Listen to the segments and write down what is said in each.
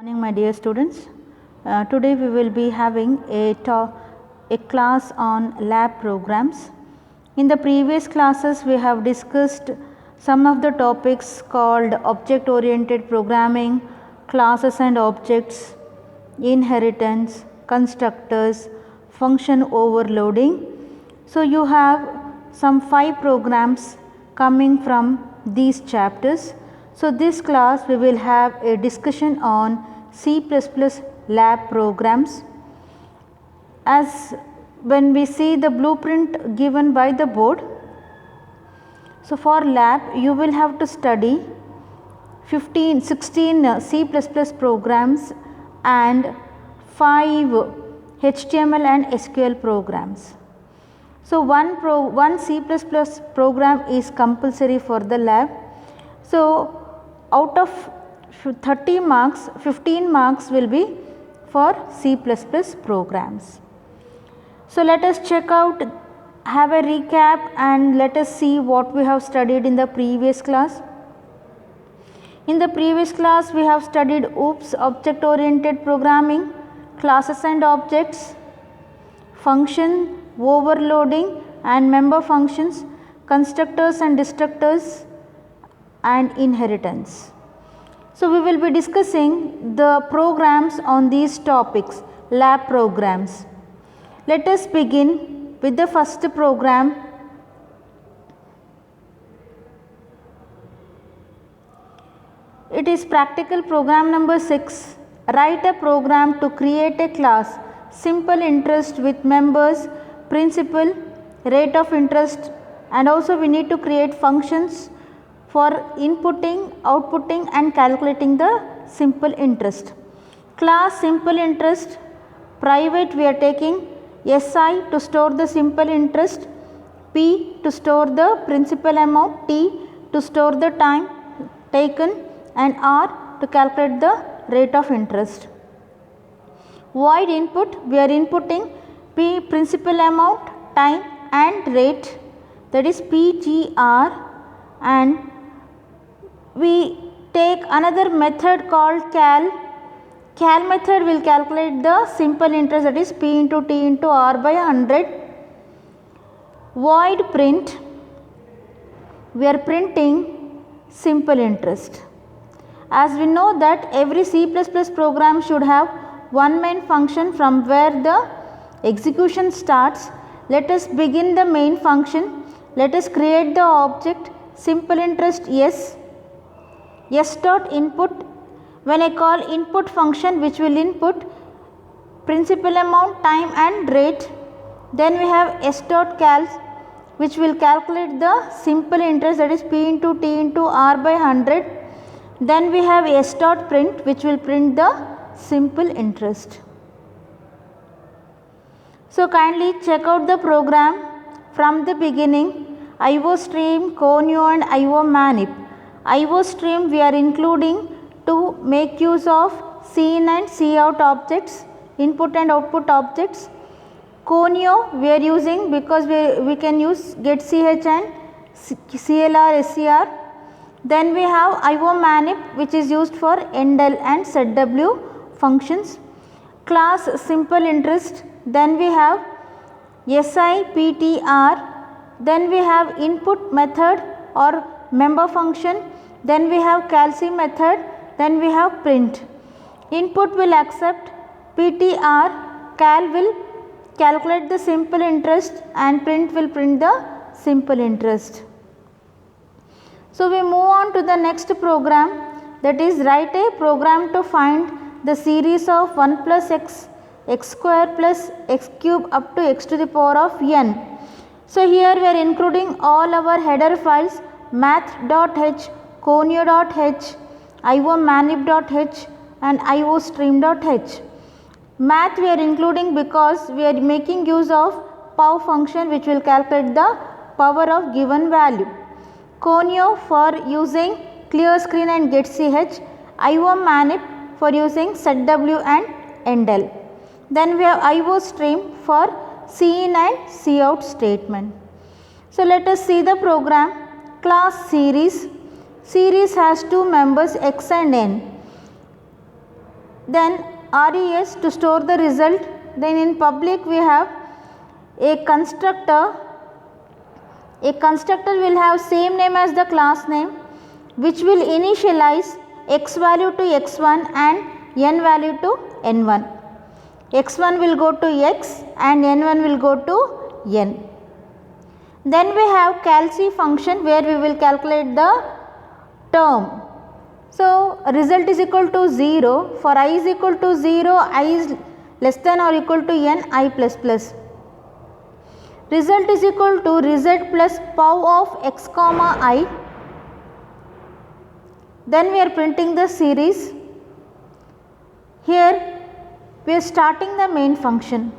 Morning, my dear students. Today we will be having a class on lab programs. In the previous classes we have discussed some of the topics called object oriented programming, classes and objects, inheritance, constructors, function overloading. So you have some 5 programs coming from these chapters. So this class we will have a discussion on C++ lab programs. As when we see the blueprint given by the board, so for lab you will have to study 16 C++ programs and 5 HTML and SQL programs. So one C++ program is compulsory for the lab. So out of 30 marks, 15 marks will be for C++ programs. So let us check out, have a recap and let us see what we have studied in the previous class. In the previous class we have studied OOPS, object oriented programming, classes and objects, function, overloading and member functions, constructors and destructors and inheritance. So we will be discussing the programs on these topics, lab programs. Let us begin with the first program. It is practical program number 6. Write a program to create a class, simple interest with members, principal, rate of interest, and also we need to create functions for inputting, outputting and calculating the simple interest. Class simple interest, private we are taking SI to store the simple interest, P to store the principal amount, T to store the time taken and R to calculate the rate of interest. Void input, we are inputting P principal amount, time and rate, that is PGR, and we take another method called cal. Cal method will calculate the simple interest, that is P into T into R by 100. Void print, we are printing simple interest. As we know that every C++ program should have one main function from where the execution starts. Let us begin the main function. Let us create the object simple interest S. S dot input, when I call input function which will input principal amount, time and rate, then we have S dot cal which will calculate the simple interest, that is P into T into R by 100. Then we have S dot print which will print the simple interest. So kindly check out the program from the beginning. IOStream, Conio and IOmanip. IOStream we are including to make use of cin and cout objects, input and output objects. Conio we are using because we can use getch and CLR, SCR. Then we have IOmanip which is used for endl and setw functions. Class simple interest, then we have SI, PTR, then we have input method or member function, then we have calc method, then we have print. Input will accept PTR, cal will calculate the simple interest and print will print the simple interest. So we move on to the next program, that is write a program to find the series of 1 plus x, x square plus x cube up to x to the power of n. So here we are including all our header files math.h, conio.h, iomanip.h and iostream.h. Math we are including because we are making use of pow function which will calculate the power of given value. Conio for using clear screen and getch, iomanip for using setw and endl. Then we have iostream for cin and cout statement. So let us see the program. Class series. Series has two members x and n. then res to store the result. Then in public we have a constructor. A constructor will have same name as the class name, which will initialize x value to x1 and n value to n1. x1 will go to x and n1 will go to n. Then we have calc function where we will calculate the term. So result is equal to 0. For I is equal to 0, I is less than or equal to n I plus plus. Result is equal to result plus pow of x comma I. Then we are printing the series. Here we are starting the main function.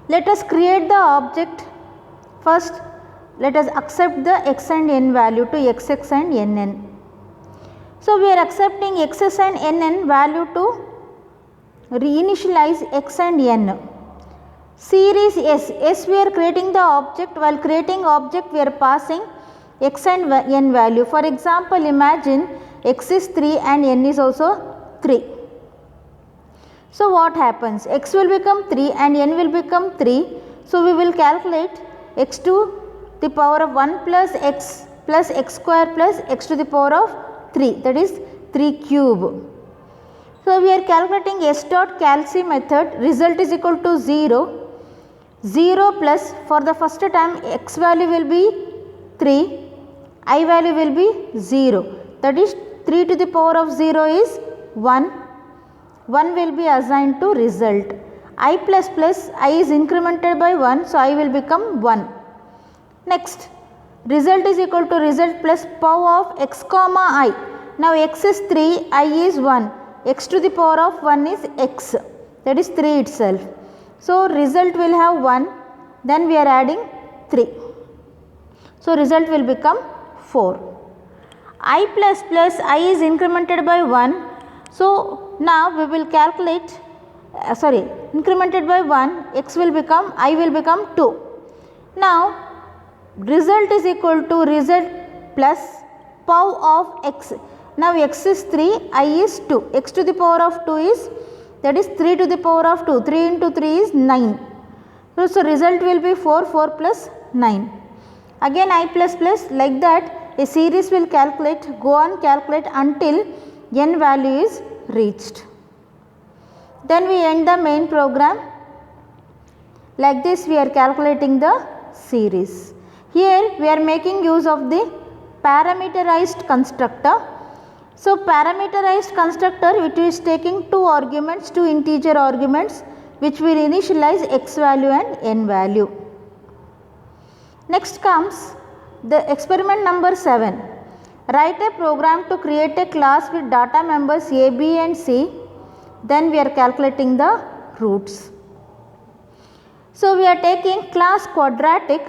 Let us create the object. First let us accept the x and n value to xx and nn. So we are accepting xs and nn value to reinitialize x and n. Series S we are creating the object. While creating object we are passing x and n value. For example, imagine x is 3 and n is also 3. So what happens? X will become 3 and n will become 3. So we will calculate x to the power of 1 plus x square plus x to the power of 3, that is 3 cube. So we are calculating s dot calc method. Result is equal to 0. 0 plus, for the first time x value will be 3, I value will be 0, that is 3 to the power of 0 is 1. 1 will be assigned to result. I plus plus, I is incremented by 1, so I will become 1. Next, result is equal to result plus power of x comma I. Now x is 3, I is 1, x to the power of 1 is x, that is 3 itself. So result will have 1, then we are adding 3. So result will become 4. I plus plus, I is incremented by 1. So now we will calculate, incremented by 1, x will become, I will become 2. Now result is equal to result plus pow of x. Now x is 3, I is 2, x to the power of 2 is, that is 3 to the power of 2, 3 into 3 is 9. So result will be 4, 4 plus 9. Again I plus plus, like that a series will calculate, go on calculate until n value is reached. Then we end the main program. Like this we are calculating the series. Here we are making use of the parameterized constructor. So parameterized constructor, which is taking two arguments, two integer arguments, which will initialize x value and n value. Next comes the experiment number 7. Write a program to create a class with data members a, b and c. Then we are calculating the roots. So we are taking class quadratic.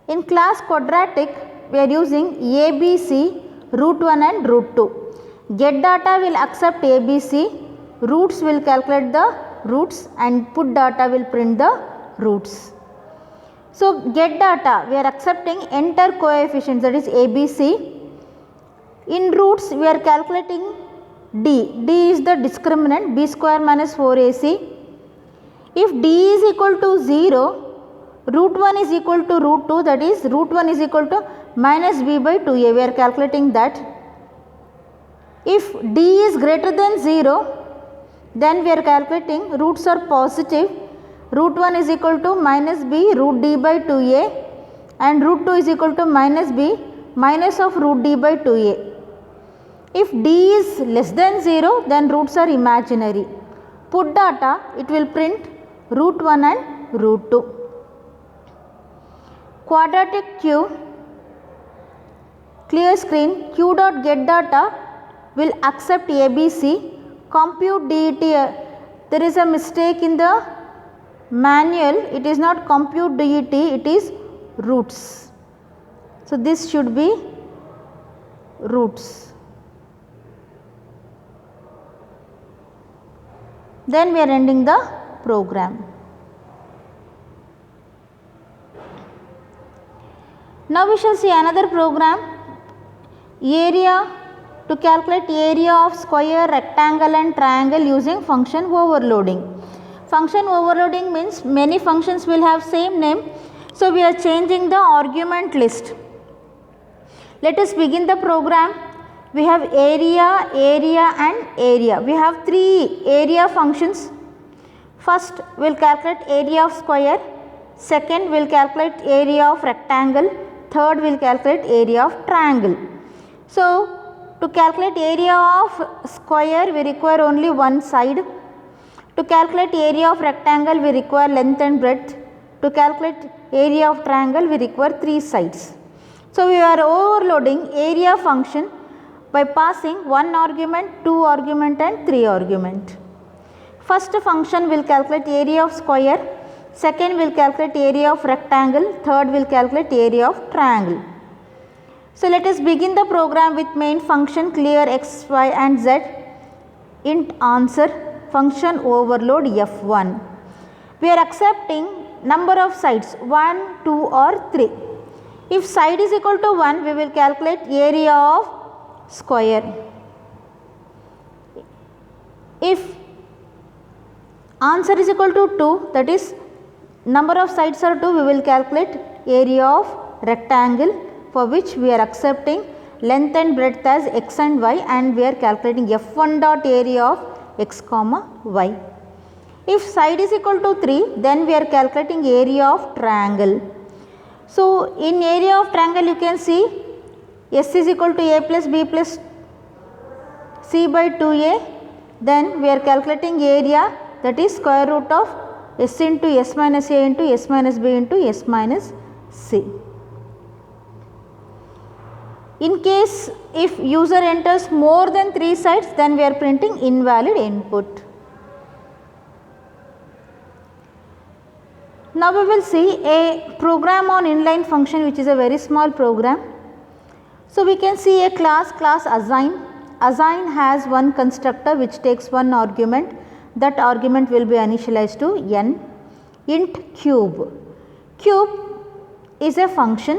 In class quadratic we are using a, b, c, root 1 and root 2. Get data will accept a, b, c, roots will calculate the roots and put data will print the roots. So get data we are accepting enter coefficients, that is a, b, c. In roots we are calculating d. D is the discriminant, b square minus 4ac. If d is equal to 0, root 1 is equal to root 2, that is root 1 is equal to minus b by 2a, we are calculating that. If d is greater than 0, then we are calculating roots are positive. Root 1 is equal to minus b root d by 2a and root 2 is equal to minus b minus of root d by 2a. If d is less than 0, then roots are imaginary. Put data, it will print root 1 and root 2. Quadratic Q, clear screen, Q dot get data will accept ABC, compute DET. There is a mistake in the manual, it is not compute DET, it is roots. So this should be roots. Then we are ending the program. Now we shall see another program, area to calculate area of square, rectangle and triangle using function overloading. Function overloading means many functions will have same name. So, we are changing the argument list. Let us begin the program. We have area, area and area. We have three area functions. First, we will calculate area of square. Second, we will calculate area of rectangle. Third, we will calculate area of triangle. So, to calculate area of square, we require only one side. To calculate area of rectangle, we require length and breadth. To calculate area of triangle, we require three sides. So, we are overloading area function by passing one argument, two argument and three argument. First function will calculate area of square, second will calculate area of rectangle, third will calculate area of triangle. So, let us begin the program with main function clear x, y and z, int answer, function overload f1. We are accepting number of sides 1, 2 or 3. If side is equal to 1, we will calculate area of square. If answer is equal to 2, that is number of sides are 2, we will calculate area of rectangle, for which we are accepting length and breadth as x and y, and we are calculating f1 dot area of x comma y. If side is equal to 3, then we are calculating area of triangle. So, in area of triangle you can see s is equal to a plus b plus c by 2a, then we are calculating area, that is square root of s into s minus a into s minus b into s minus c. In case if user enters more than 3 sides, then we are printing invalid input. Now, we will see a program on inline function, which is a very small program. So, we can see a class assign. Assign has one constructor which takes one argument. That argument will be initialized to n. Int cube. Cube is a function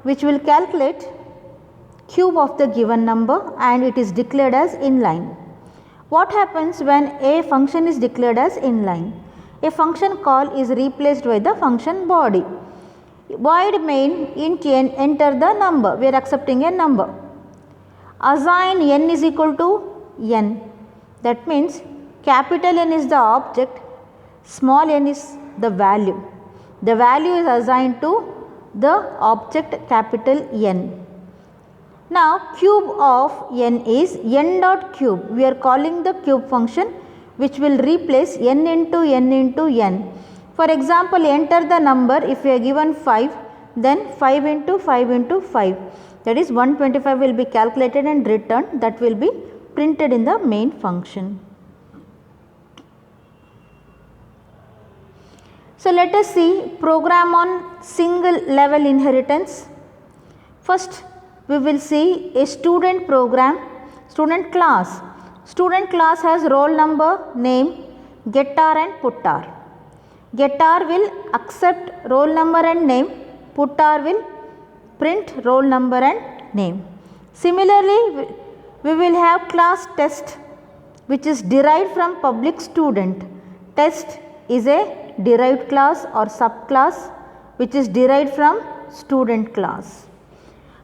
which will calculate cube of the given number, and it is declared as inline. What happens when a function is declared as inline? A function call is replaced by the function body. Void main int n, enter the number, we are accepting a number. Assign n is equal to n, that means capital N is the object, small n is the value. The value is assigned to the object capital N. Now, cube of n is n dot cube. We are calling the cube function which will replace n into n into n. For example, enter the number, if we are given 5, then 5 into 5 into 5, that is 125 will be calculated and returned, that will be printed in the main function. So, let us see program on single level inheritance. First, we will see a student program, student class. Student class has roll number, name, getter and putter. Getter will accept roll number and name, putter will print roll number and name. Similarly, we will have class test, which is derived from public student. Test is a derived class or subclass which is derived from student class.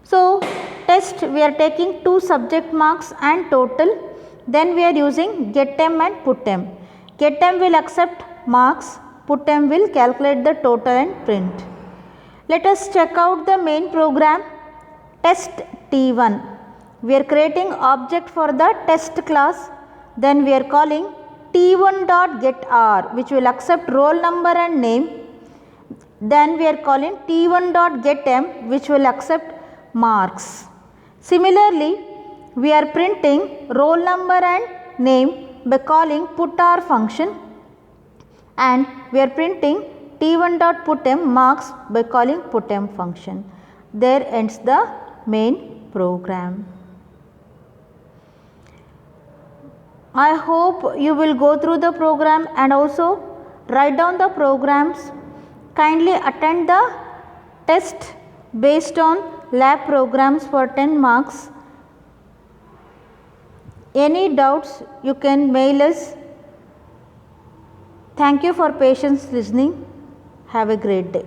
So, test we are taking 2 subject marks and total, then we are using getM and putM. GetM will accept marks, putM will calculate the total and print. Let us check out the main program. Test T1. We are creating object for the test class, then we are calling T1.getR, which will accept roll number and name. Then we are calling T1.getM, which will accept marks. Similarly, we are printing roll number and name by calling putter function, and we are printing T1.putM marks by calling putM function. There ends the main program. I hope you will go through the program and also write down the programs. Kindly attend the test based on lab programs for 10 marks. Any doubts you can mail us. Thank you for patience listening. Have a great day.